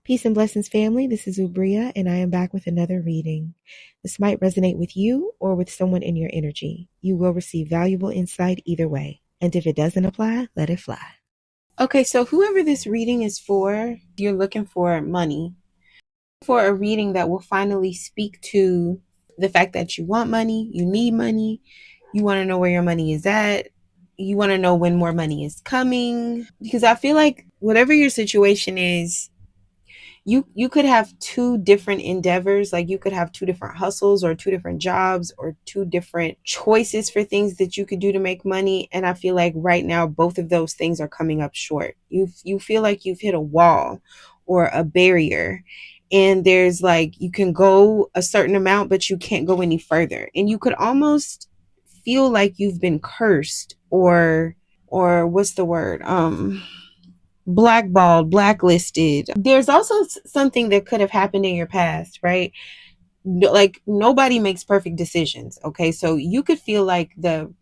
Peace and blessings, family. This is Ubria, and I am back with another reading. This might resonate with you or with someone in your energy. You will receive valuable insight either way. And if it doesn't apply, let it fly. Okay, so whoever this reading is for, you're looking for money, for a reading that will finally speak to the fact that you want money, you need money, you want to know where your money is at, you want to know when more money is coming. Because I feel like whatever your situation is, you could have two different endeavors. Like you could have two different hustles or two different jobs or two different choices for things that you could do to make money, and I feel like right now both of those things are coming up short. You feel like you've hit a wall or a barrier, and there's like you can go a certain amount but you can't go any further, and you could almost feel like you've been cursed or what's the word, blackballed, blacklisted. There's also something that could have happened in your past, right? Like nobody makes perfect decisions. Okay. So you could feel like the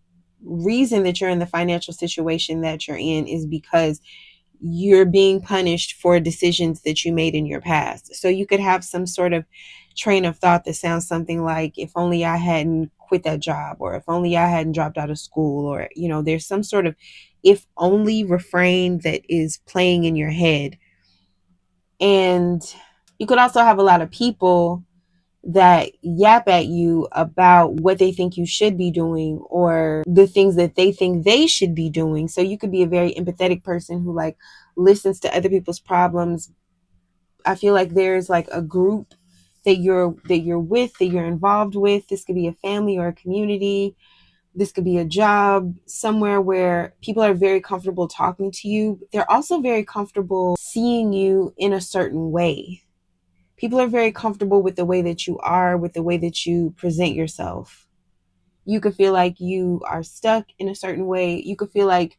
reason that you're in the financial situation that you're in is because you're being punished for decisions that you made in your past. So you could have some sort of train of thought that sounds something like, if only I hadn't quit that job, or if only I hadn't dropped out of school, or, there's some sort of if only refrain that is playing in your head. And you could also have a lot of people that yap at you about what they think you should be doing or the things that they think they should be doing. So you could be a very empathetic person who like listens to other people's problems. I feel like there's like a group that you're with, that you're involved with. This could be a family or a community. This could be a job somewhere where people are very comfortable talking to you. They're also very comfortable seeing you in a certain way. People are very comfortable with the way that you are, with the way that you present yourself. You could feel like you are stuck in a certain way. You could feel like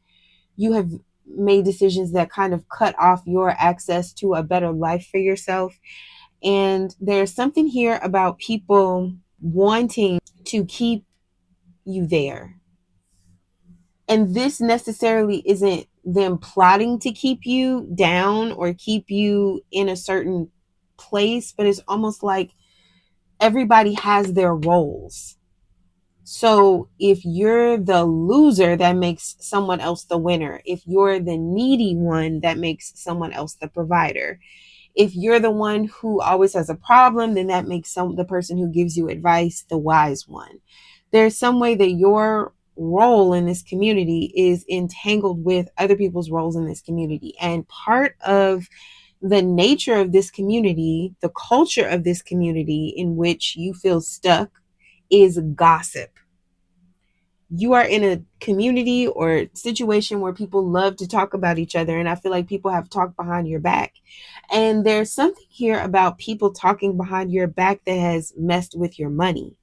you have made decisions that kind of cut off your access to a better life for yourself. And there's something here about people wanting to keep you there. And this necessarily isn't them plotting to keep you down or keep you in a certain place, but it's almost like everybody has their roles. So if you're the loser, that makes someone else the winner. If you're the needy one, that makes someone else the provider. If you're the one who always has a problem, then that makes the person who gives you advice the wise one. There's some way that your role in this community is entangled with other people's roles in this community. And part of the nature of this community, the culture of this community in which you feel stuck, is gossip. You are in a community or situation where people love to talk about each other. And I feel like people have talked behind your back. And there's something here about people talking behind your back that has messed with your money.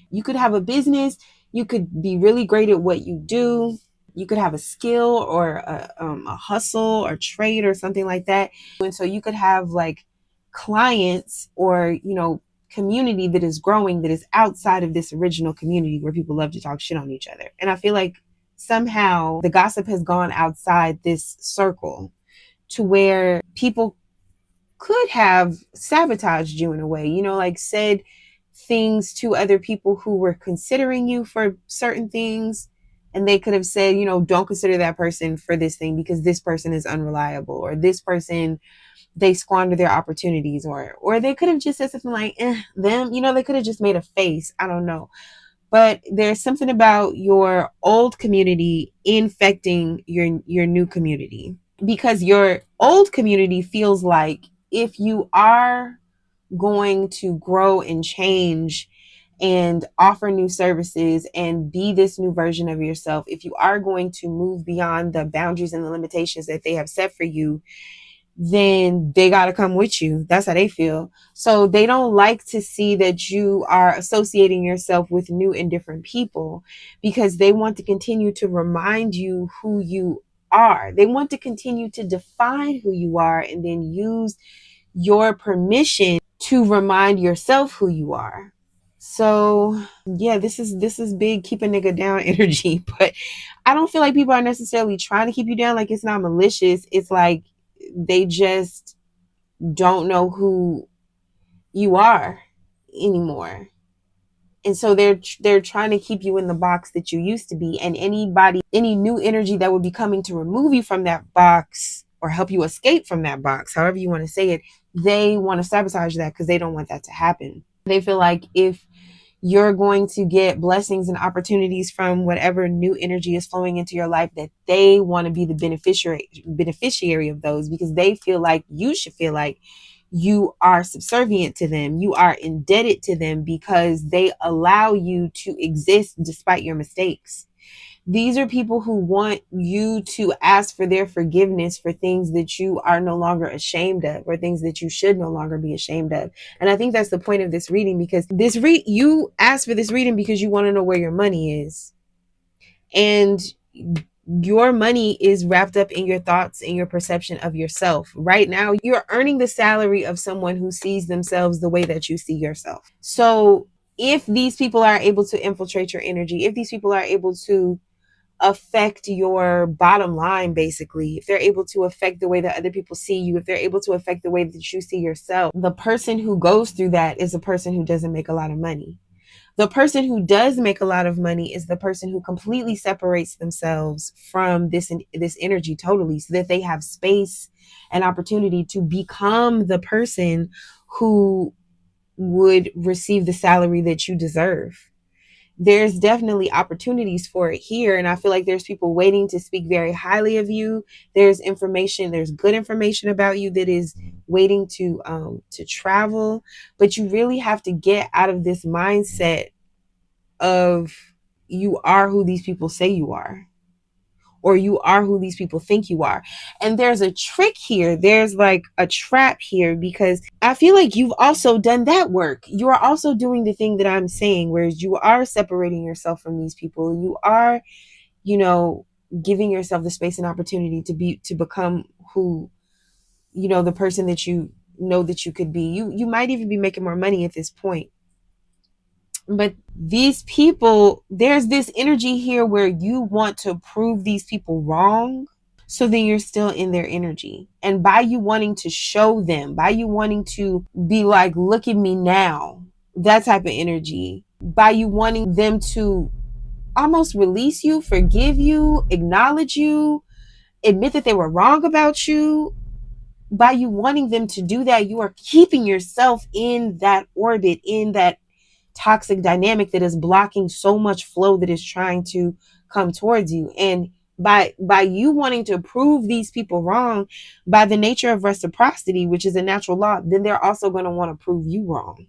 You could have a business. You could be really great at what you do. You could have a skill or a hustle or trade or something like that. And so you could have like clients or, community that is growing, that is outside of this original community where people love to talk shit on each other. And I feel like somehow the gossip has gone outside this circle to where people could have sabotaged you in a way, like said things to other people who were considering you for certain things. And they could have said, don't consider that person for this thing because this person is unreliable, or this person, they squander their opportunities, or they could have just said something like them, they could have just made a face. I don't know. But there's something about your old community infecting your new community, because your old community feels like if you are going to grow and change and offer new services and be this new version of yourself, if you are going to move beyond the boundaries and the limitations that they have set for you, then they got to come with you. That's how they feel. So they don't like to see that you are associating yourself with new and different people, because they want to continue to remind you who you are. They want to continue to define who you are and then use your permission to remind yourself who you are. So yeah, this is big keep a nigga down energy, but I don't feel like people are necessarily trying to keep you down. Like, it's not malicious. It's like they just don't know who you are anymore. And so they're trying to keep you in the box that you used to be. And any new energy that would be coming to remove you from that box or help you escape from that box, however you want to say it, they want to sabotage that because they don't want that to happen. They feel like if you're going to get blessings and opportunities from whatever new energy is flowing into your life, that they want to be the beneficiary of those, because they feel like you should feel like you are subservient to them, you are indebted to them, because they allow you to exist despite your mistakes. These are people who want you to ask for their forgiveness for things that you are no longer ashamed of, or things that you should no longer be ashamed of. And I think that's the point of this reading, because you asked for this reading because you want to know where your money is. And your money is wrapped up in your thoughts and your perception of yourself. Right now, you're earning the salary of someone who sees themselves the way that you see yourself. So if these people are able to infiltrate your energy, if these people are able to affect your bottom line, basically, if they're able to affect the way that other people see you, if they're able to affect the way that you see yourself, the person who goes through that is a person who doesn't make a lot of money. The person who does make a lot of money is the person who completely separates themselves from this energy totally, so that they have space and opportunity to become the person who would receive the salary that you deserve. There's definitely opportunities for it here, and I feel like there's people waiting to speak very highly of you. There's good information about you that is waiting to travel, but you really have to get out of this mindset of you are who these people say you are, or you are who these people think you are. And there's a trick here. There's like a trap here, because I feel like you've also done that work. You are also doing the thing that I'm saying, whereas you are separating yourself from these people. You are, you know, giving yourself the space and opportunity to become who, the person that you know that you could be. You might even be making more money at this point. But these people, there's this energy here where you want to prove these people wrong. So then you're still in their energy. And by you wanting to show them, by you wanting to be like, look at me now, that type of energy, by you wanting them to almost release you, forgive you, acknowledge you, admit that they were wrong about you, by you wanting them to do that, you are keeping yourself in that orbit, in that toxic dynamic that is blocking so much flow that is trying to come towards you. And by you wanting to prove these people wrong, by the nature of reciprocity, which is a natural law, then they're also going to want to prove you wrong.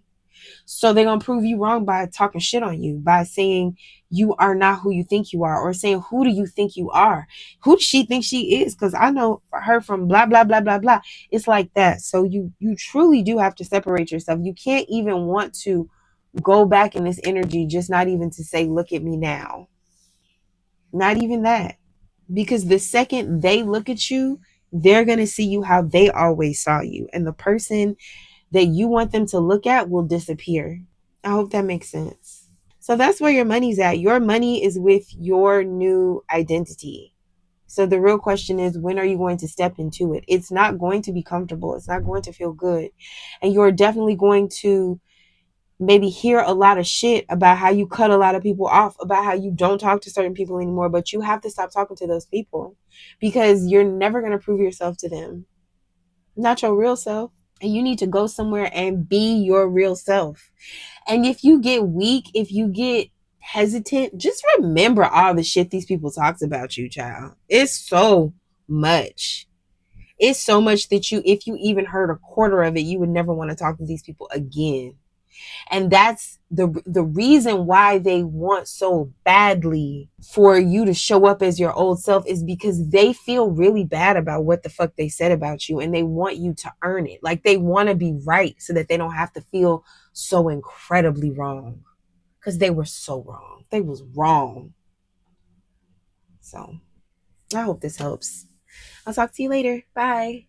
So they're going to prove you wrong by talking shit on you, by saying you are not who you think you are, or saying, who do you think you are? Who does she think she is? Because I know her from blah, blah, blah, blah, blah. It's like that. So you truly do have to separate yourself. You can't even want to go back in this energy, just not even to say, look at me now. Not even that. Because the second they look at you, they're going to see you how they always saw you. And the person that you want them to look at will disappear. I hope that makes sense. So that's where your money's at. Your money is with your new identity. So the real question is, when are you going to step into it? It's not going to be comfortable. It's not going to feel good. And you're definitely going to maybe hear a lot of shit about how you cut a lot of people off, about how you don't talk to certain people anymore, but you have to stop talking to those people, because you're never going to prove yourself to them. Not your real self. And you need to go somewhere and be your real self. And if you get weak, if you get hesitant, just remember all the shit these people talks about you, child. It's so much. It's so much that if you even heard a quarter of it, you would never want to talk to these people again. And that's the reason why they want so badly for you to show up as your old self, is because they feel really bad about what the fuck they said about you, and they want you to earn it. Like, they want to be right so that they don't have to feel so incredibly wrong, because they were so wrong. They was wrong. So I hope this helps. I'll talk to you later. Bye.